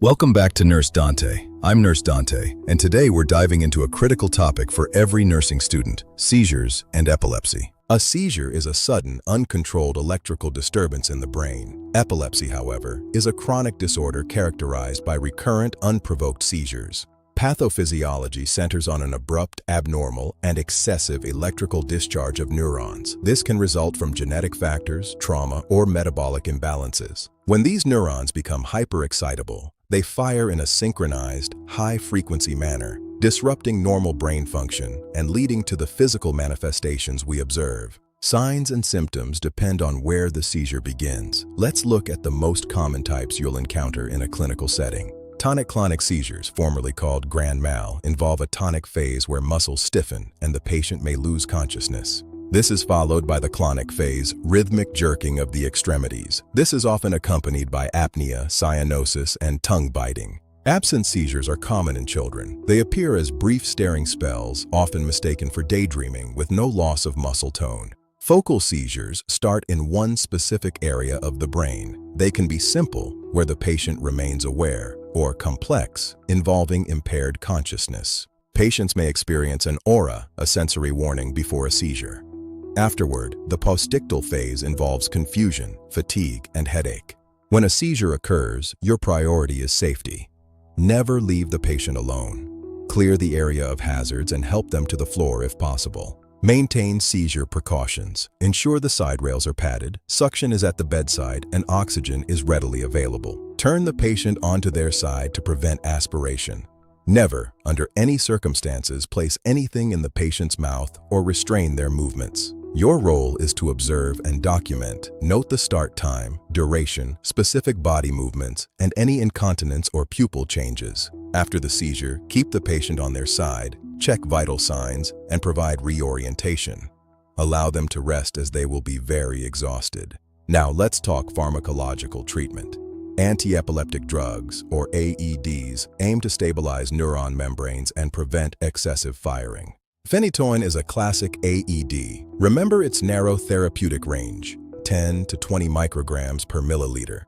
Welcome back to Nurse Dante. I'm Nurse Dante, and today we're diving into a critical topic for every nursing student: seizures and epilepsy. A seizure is a sudden, uncontrolled electrical disturbance in the brain. Epilepsy, however, is a chronic disorder characterized by recurrent, unprovoked seizures. Pathophysiology centers on an abrupt, abnormal, and excessive electrical discharge of neurons. This can result from genetic factors, trauma, or metabolic imbalances. When these neurons become hyperexcitable, they fire in a synchronized, high-frequency manner, disrupting normal brain function and leading to the physical manifestations we observe. Signs and symptoms depend on where the seizure begins. Let's look at the most common types you'll encounter in a clinical setting. Tonic-clonic seizures, formerly called grand mal, involve a tonic phase where muscles stiffen and the patient may lose consciousness. This is followed by the clonic phase, rhythmic jerking of the extremities. This is often accompanied by apnea, cyanosis, and tongue biting. Absent seizures are common in children. They appear as brief staring spells, often mistaken for daydreaming, with no loss of muscle tone. Focal seizures start in one specific area of the brain. They can be simple, where the patient remains aware, or complex, involving impaired consciousness. Patients may experience an aura, a sensory warning before a seizure. Afterward, the postictal phase involves confusion, fatigue, and headache. When a seizure occurs, your priority is safety. Never leave the patient alone. Clear the area of hazards and help them to the floor if possible. Maintain seizure precautions. Ensure the side rails are padded, suction is at the bedside, and oxygen is readily available. Turn the patient onto their side to prevent aspiration. Never, under any circumstances, place anything in the patient's mouth or restrain their movements. Your role is to observe and document. Note the start time, duration, specific body movements, and any incontinence or pupil changes. After the seizure, keep the patient on their side, check vital signs, and provide reorientation. Allow them to rest as they will be very exhausted. Now let's talk pharmacological treatment. Anti-epileptic drugs, or AEDs, aim to stabilize neuron membranes and prevent excessive firing. Phenytoin is a classic AED. Remember its narrow therapeutic range, 10 to 20 micrograms per milliliter.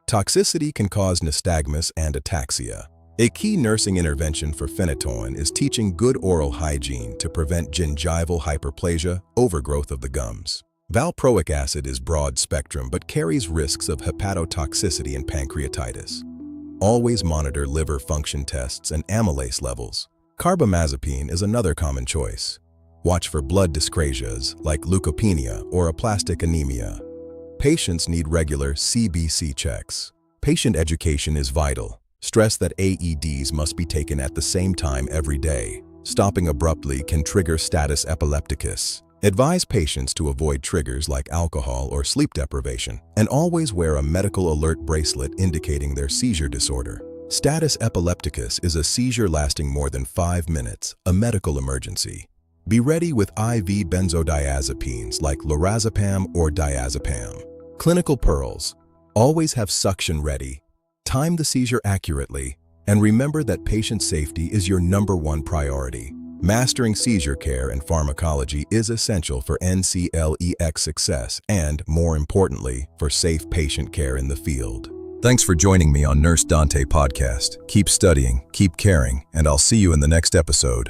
Toxicity can cause nystagmus and ataxia. A key nursing intervention for phenytoin is teaching good oral hygiene to prevent gingival hyperplasia, overgrowth of the gums. Valproic acid is broad spectrum but carries risks of hepatotoxicity and pancreatitis. Always monitor liver function tests and amylase levels. Carbamazepine is another common choice. Watch for blood dyscrasias like leukopenia or aplastic anemia. Patients need regular CBC checks. Patient education is vital. Stress that AEDs must be taken at the same time every day. Stopping abruptly can trigger status epilepticus. Advise patients to avoid triggers like alcohol or sleep deprivation, and always wear a medical alert bracelet indicating their seizure disorder. Status epilepticus is a seizure lasting more than 5 minutes, a medical emergency. Be ready with IV benzodiazepines like lorazepam or diazepam. Clinical pearls. Always have suction ready. Time the seizure accurately, and remember that patient safety is your #1 priority. Mastering seizure care and pharmacology is essential for NCLEX success and, more importantly, for safe patient care in the field. Thanks for joining me on Nurse Dante podcast. Keep studying, keep caring, and I'll see you in the next episode.